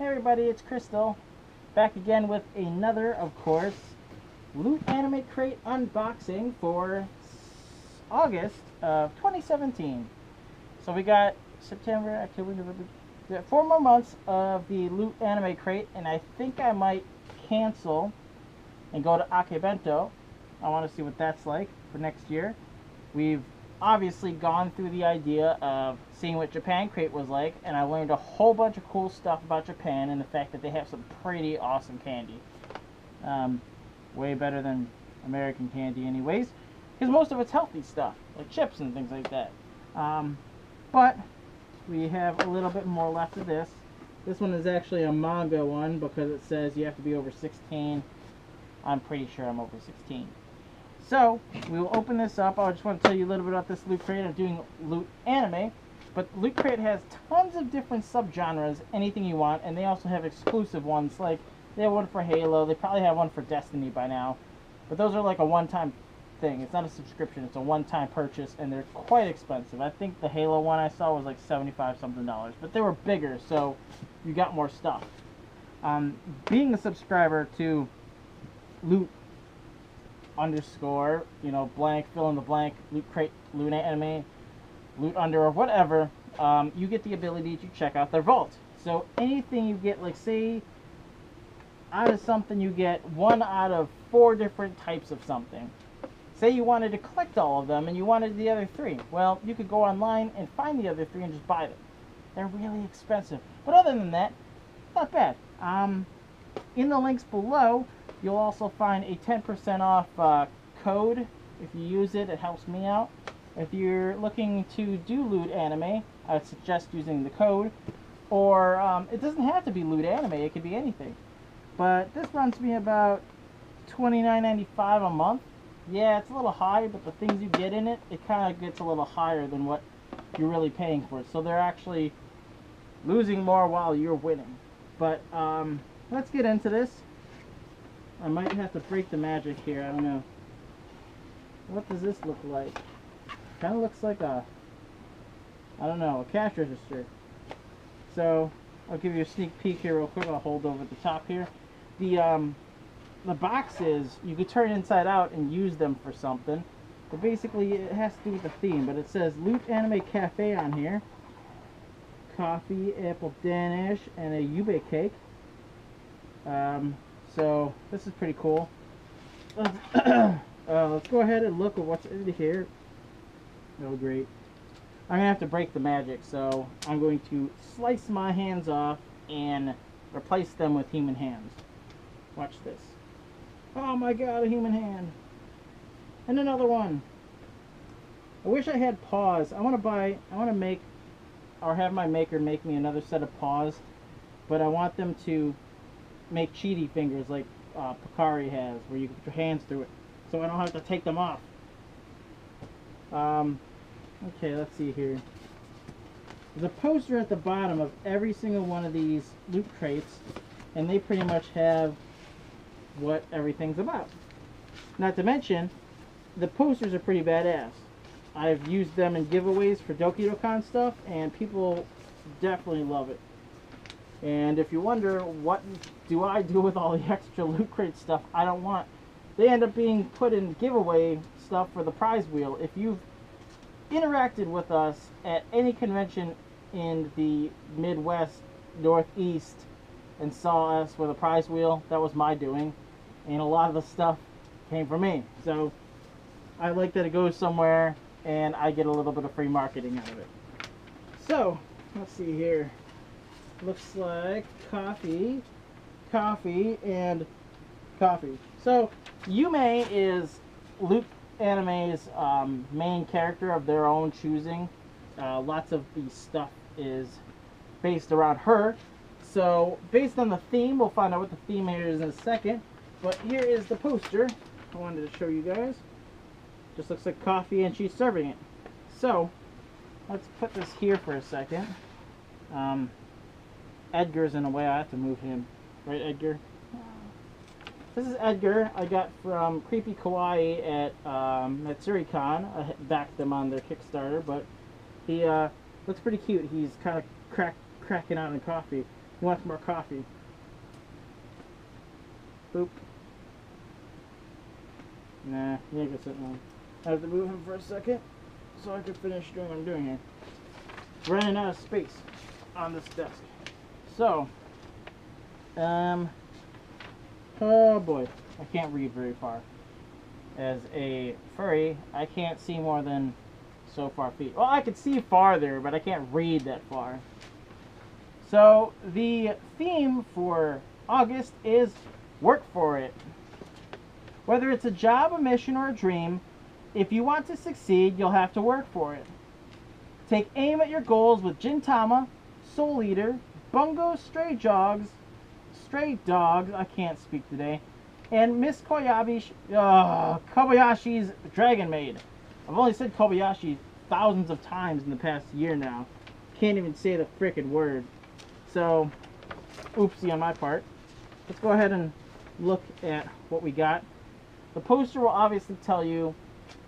Hey everybody, it's Krystl. Back again with another, of course, Loot Anime Crate unboxing for August of 2017. So we got September, October, November, we got 4 more months of the Loot Anime Crate, and I think I might cancel and go to Akebento. I want to see what that's like for next year. We've obviously gone through the idea of seeing what Japan Crate was like, and I learned a whole bunch of cool stuff about Japan and the fact that they have some pretty awesome candy. Way better than American candy anyways, because most of it's healthy stuff, like chips and things like that. But we have a little bit more left of this. This one is actually a manga one because it says you have to be over 16. I'm pretty sure I'm over 16. So, we will open this up. I just want to tell you a little bit about this Loot Crate. I'm doing Loot Anime, but Loot Crate has tons of different subgenres, anything you want, and they also have exclusive ones, like they have one for Halo, they probably have one for Destiny by now, but those are like a one-time thing. It's not a subscription, it's a one-time purchase, and they're quite expensive. I think the Halo one I saw was like $75 something, but they were bigger, so you got more stuff. Being a subscriber to Loot underscore, blank, fill in the blank, Loot Crate, Loot Anime, Loot Under, or whatever, you get the ability to check out their vault. So anything you get, like say, out of something you get 1 out of 4 different types of something. Say you wanted to collect all of them and you wanted the other 3. Well, you could go online and find the other 3 and just buy them. They're really expensive. But other than that, not bad. In the links below, you'll also find a 10% off code. If you use it, it helps me out. If you're looking to do Loot Anime, I would suggest using the code. Or it doesn't have to be Loot Anime, it could be anything. But this runs me about $29.95 a month. Yeah, it's a little high, but the things you get in it, it kind of gets a little higher than what you're really paying for it. So they're actually losing more while you're winning. But let's get into this. I might have to break the magic here, I don't know. What does this look like? Kind of looks like a, I don't know, a cash register. So, I'll give you a sneak peek here real quick. I'll hold over the top here. The boxes, you could turn inside out and use them for something. But basically, it has to do with the theme. But it says Loot Anime Cafe on here. Coffee, apple Danish, and a ube cake. So this is pretty cool. Let's go ahead and look at what's in here. Oh great. I'm going to have to break the magic, so I'm going to slice my hands off and replace them with human hands. Watch this. Oh my god, a human hand. And another one. I wish I had paws. I want to make, or have my maker make me another set of paws, but I want them to make cheaty fingers like Picari has, where you can put your hands through it, so I don't have to take them off. Okay, let's see here. There's a poster at the bottom of every single one of these Loot Crates, and they pretty much have what everything's about. Not to mention, the posters are pretty badass. I've used them in giveaways for Dokidokon stuff, and people definitely love it. And if you wonder, what do I do with all the extra Loot Crate stuff I don't want? They end up being put in giveaway stuff for the prize wheel. If you've interacted with us at any convention in the Midwest, Northeast, and saw us with a prize wheel, that was my doing. And a lot of the stuff came from me. So I like that it goes somewhere and I get a little bit of free marketing out of it. So, let's see here. Looks like coffee, and coffee. So, Yume is Loot Anime's main character of their own choosing. Lots of the stuff is based around her. So, based on the theme, we'll find out what the theme here is in a second. But here is the poster I wanted to show you guys. Just looks like coffee and she's serving it. So, let's put this here for a second. Edgar's in a way, I have to move him. Right, Edgar? This is Edgar. I got from Creepy Kawaii at SuriCon. I backed them on their Kickstarter, but he looks pretty cute. He's kind of cracking out in coffee. He wants more coffee. Boop. Nah, he ain't gonna sit down. I have to move him for a second so I can finish doing what I'm doing here. Running out of space on this desk. So, oh boy, I can't read very far. As a furry, I can't see more than so far feet. Well, I can see farther, but I can't read that far. So, the theme for August is work for it. Whether it's a job, a mission, or a dream, if you want to succeed, you'll have to work for it. Take aim at your goals with Gintama, Soul Eater, Bungo Stray Dogs, I can't speak today, and Miss Kobayashi's Dragon Maid. I've only said Kobayashi thousands of times in the past year now. Can't even say the frickin' word. So, oopsie on my part. Let's go ahead and look at what we got. The poster will obviously tell you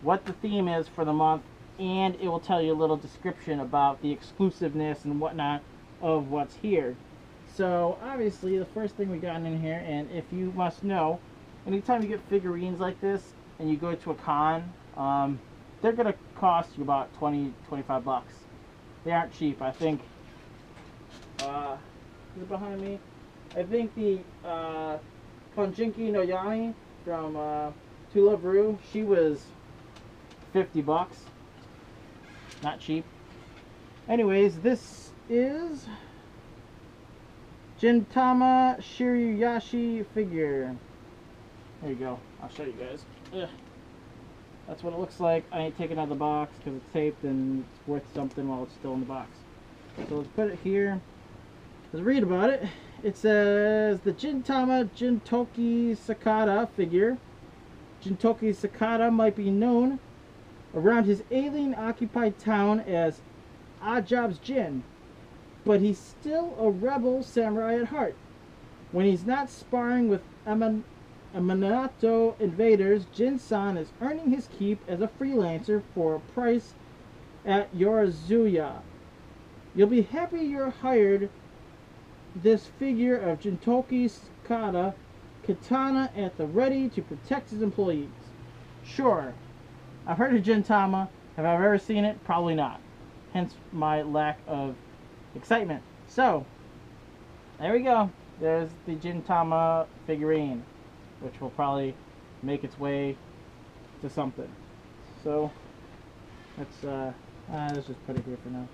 what the theme is for the month, and it will tell you a little description about the exclusiveness and whatnot of what's here. So obviously the first thing we got in here, and if you must know, anytime you get figurines like this and you go to a con, they're gonna cost you about 20-25 bucks. They aren't cheap. I think is it behind me? I think the Konjinki no Yami from To Love Ru, she was 50 bucks. Not cheap. Anyways, this is Gintama Shiryuyashi figure. There you go. I'll show you guys. Ugh. That's what it looks like. I ain't taking out the box because it's taped and it's worth something while it's still in the box. So let's put it here. Let's read about it. It says the Gintama Jintoki Sakata figure. Jintoki Sakata might be known around his alien-occupied town as Ajab's Jin, but he's still a rebel samurai at heart. When he's not sparring with Aminato invaders, Jin-san is earning his keep as a freelancer for a price at Yorazuya. You'll be happy you're hired. This figure of Jintoki Sakata, katana at the ready to protect his employees. Sure, I've heard of Gintama. Have I ever seen it? Probably not. Hence my lack of excitement. So, there we go. There's the Gintama figurine, which will probably make its way to something. So, let's just put it here for now.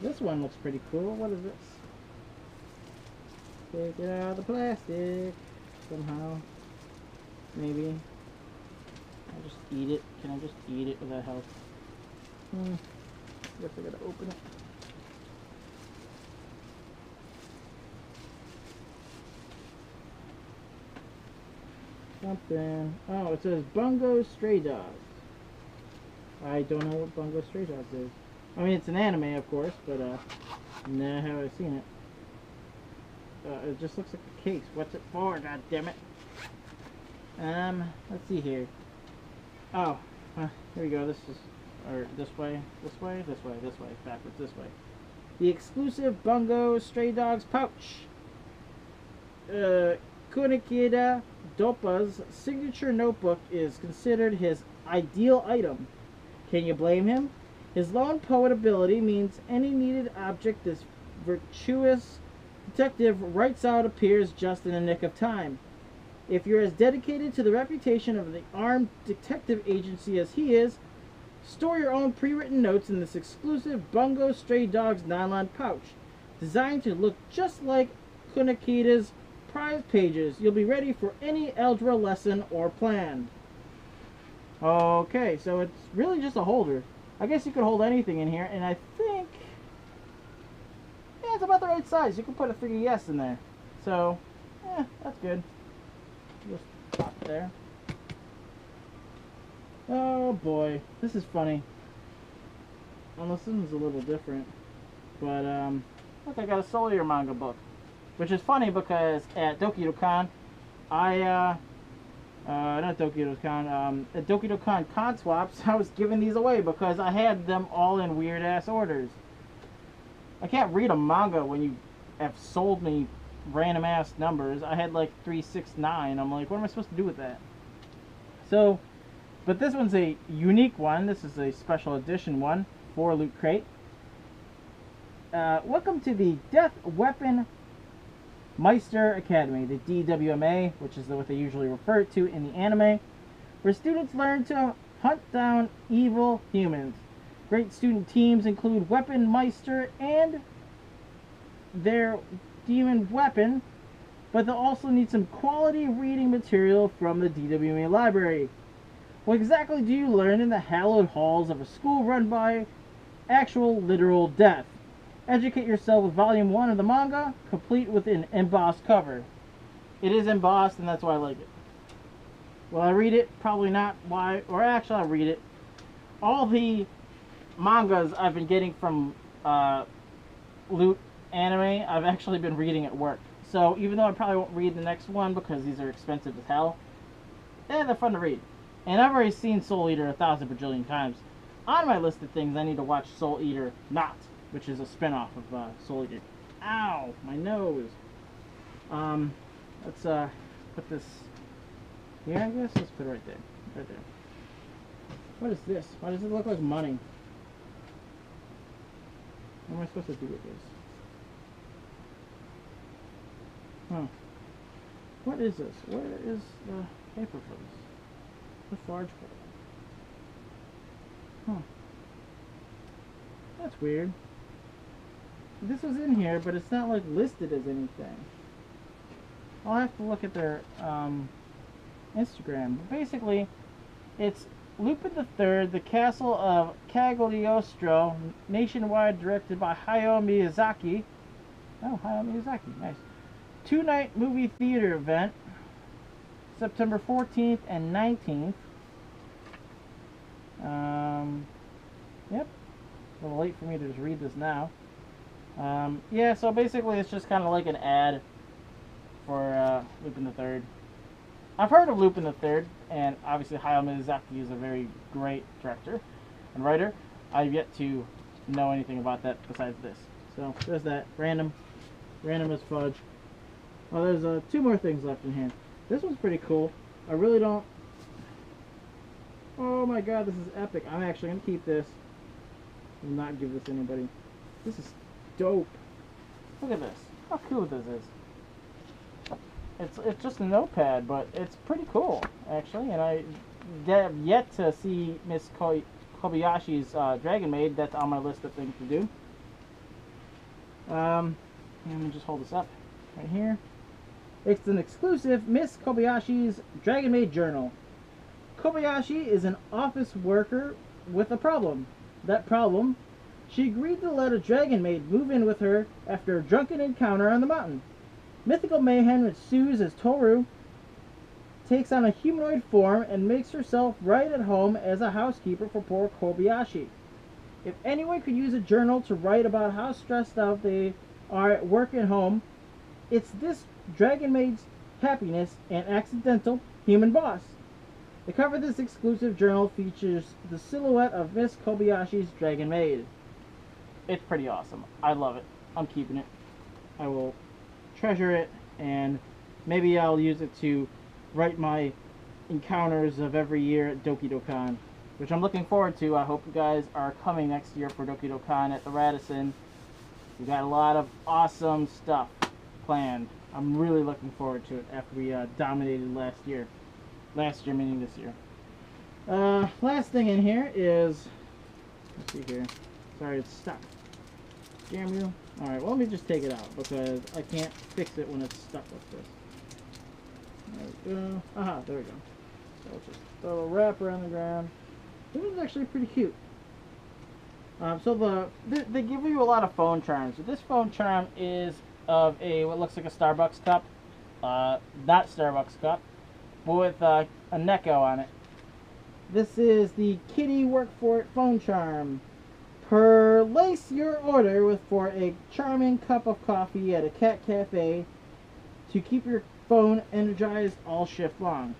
This one looks pretty cool. What is this? Take it out of the plastic somehow. Maybe. I'll just eat it. Can I just eat it without help? Guess I gotta open it. Something. Oh, it says Bungo Stray Dogs. I don't know what Bungo Stray Dogs is. I mean, it's an anime, of course, but nah, have I seen it? It just looks like a case. What's it for? God damn it. Let's see here. Oh, here we go. This is, or this way, this way, this way, this way, backwards, this way. The exclusive Bungo Stray Dogs pouch. Kunikida Doppa's signature notebook is considered his ideal item. Can you blame him? His lone poet ability means any needed object this virtuous detective writes out appears just in the nick of time. If you're as dedicated to the reputation of the armed detective agency as he is, store your own pre-written notes in this exclusive Bungo Stray Dogs nylon pouch, designed to look just like Kunikida's prize pages. You'll be ready for any algebra lesson or plan. Okay, so it's really just a holder. I guess you could hold anything in here, and I think, yeah, it's about the right size. You can put a 3DS in there. So, yeah, that's good. Just pop it there. Oh boy, this is funny. Unless this one's a little different. But, look, I got a Soul Eater manga book. Which is funny because at Dokido-Con, not Dokido-Con, at Dokido-Con con swaps, I was giving these away because I had them all in weird-ass orders. I can't read a manga when you have sold me random ass numbers. I had like 369. I'm like, what am I supposed to do with that? So, but this one's a unique one. This is a special edition one for Loot Crate. Welcome to the Death Weapon Meister Academy, the DWMA, which is what they usually refer to in the anime, where students learn to hunt down evil humans. Great student teams include Weapon Meister and their demon weapon, but they'll also need some quality reading material from the DWMA library. What exactly do you learn in the hallowed halls of a school run by actual literal death? Educate yourself with volume 1 of the manga, complete with an embossed cover. It is embossed, and that's why I like it. Will I read it? Probably not. Why? Or actually, I'll read it. All the mangas I've been getting from Loot Anime, I've actually been reading at work. So even though I probably won't read the next one because these are expensive as hell, they're fun to read. And I've already seen Soul Eater 1,000 bajillion times. On my list of things, I need to watch Soul Eater Not, which is a spin-off of Soul Eater. Ow! My nose! Let's put this here, I guess? Let's put it right there. Right there. What is this? Why does it look like money? What am I supposed to do with this? Huh. What is this? Where is the paper for this? The large paper. Huh. That's weird. This was in here, but it's not like listed as anything. I'll have to look at their Instagram. But basically, it's Lupin III, the Castle of Cagliostro, nationwide, directed by Hayao Miyazaki. Oh, Hayao Miyazaki, nice. 2-night movie theater event, September 14th and 19th. Yep. A little late for me to just read this now. Yeah, so basically it's just kind of like an ad for Lupin III. I've heard of Lupin III, and obviously Hayao Miyazaki is a very great director and writer. I've yet to know anything about that besides this. So there's that. Random as fudge. Oh, there's 2 more things left in here. This one's pretty cool. I really don't... Oh my god, this is epic. I'm actually going to keep this. I will not give this to anybody. This is dope. Look at this. How cool this is. It's just a notepad, but it's pretty cool, actually. And I have yet to see Miss Kobayashi's Dragon Maid. That's on my list of things to do. Let me just hold this up right here. It's an exclusive Miss Kobayashi's Dragon Maid journal. Kobayashi is an office worker with a problem. That problem, she agreed to let a dragon maid move in with her after a drunken encounter on the mountain. Mythical mayhem ensues as Toru takes on a humanoid form and makes herself right at home as a housekeeper for poor Kobayashi. If anyone could use a journal to write about how stressed out they are at work and home, it's this dragon maid's happiness and accidental human boss. The cover of this exclusive journal features the silhouette of Miss Kobayashi's Dragon Maid. It's pretty awesome. I love it. I'm keeping it. I will treasure it, and maybe I'll use it to write my encounters of every year at Dokidokon, which I'm looking forward to. I hope you guys are coming next year for Dokidokon at the Radisson. We got a lot of awesome stuff planned. I'm really looking forward to it after we dominated last year. Last year meaning this year. Last thing in here is, let's see here. Sorry, it's stuck. Damn you. Alright, well let me just take it out because I can't fix it when it's stuck like this. There we go. Aha, there we go. So I'll just throw a wrapper on the ground. This is actually pretty cute. So they give you a lot of phone charms. So this phone charm is of what looks like a Starbucks cup. Not Starbucks cup, but with a Neko on it. This is the Kitty Work For It phone charm. Place your order for a charming cup of coffee at a cat cafe to keep your phone energized all shift long.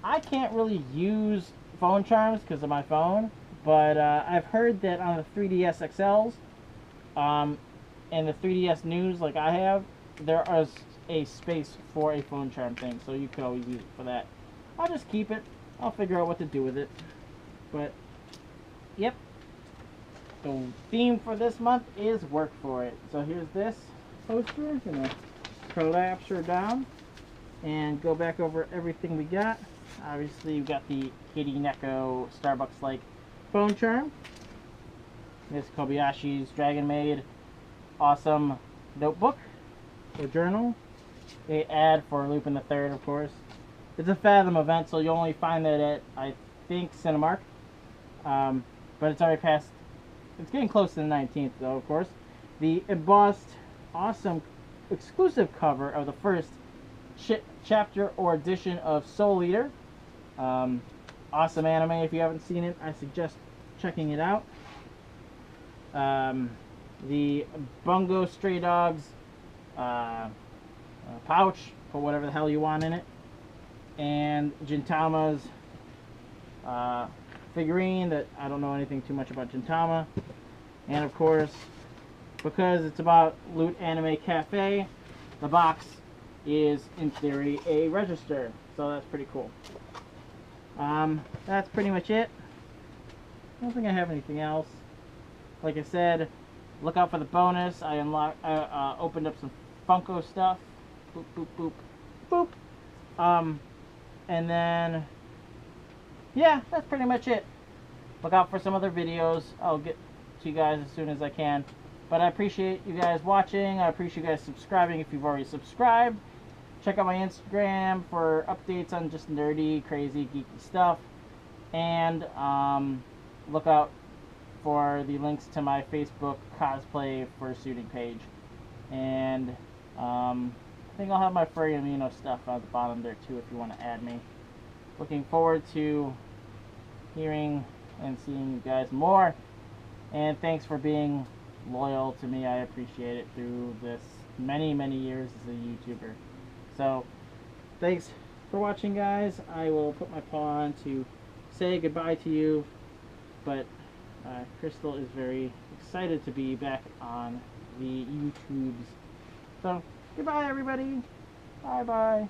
I can't really use phone charms because of my phone, but I've heard that on the 3DS XLs, and the 3DS News like I have, there is a space for a phone charm thing, so you could always use it for that. I'll just keep it. I'll figure out what to do with it. But, yep. The theme for this month is work for it. So here's this poster. I'm going to collapse her down and go back over everything we got. Obviously, we've got the Kitty Neko Starbucks-like phone charm. This Kobayashi's Dragon Maid awesome notebook or journal. A ad for Lupin the Third, of course. It's a Fathom event, so you'll only find that at, I think, Cinemark. But it's already past. It's getting close to the 19th, though, of course. The embossed, awesome, exclusive cover of the first chapter or edition of Soul Eater. Awesome anime. If you haven't seen it, I suggest checking it out. The Bungo Stray Dogs pouch, put whatever the hell you want in it. And Gintama's figurine that I don't know anything too much about Gintama. And of course, because it's about Loot Anime Cafe, the box is in theory a register, so that's pretty cool. That's pretty much it. I don't think I have anything else. Like I said, look out for the bonus. I opened up some Funko stuff. Boop boop boop boop. And then yeah, that's pretty much it. Look out for some other videos. I'll get to you guys as soon as I can. But I appreciate you guys watching. I appreciate you guys subscribing if you've already subscribed. Check out my Instagram for updates on just nerdy, crazy, geeky stuff. And look out for the links to my Facebook cosplay fursuiting page. And I think I'll have my Furry Amino stuff at the bottom there too if you want to add me. Looking forward to hearing and seeing you guys more. And thanks for being loyal to me. I appreciate it through this many, many years as a YouTuber. So, thanks for watching, guys. I will put my paw on to say goodbye to you. But Krystl is very excited to be back on the YouTubes. So, goodbye, everybody. Bye-bye.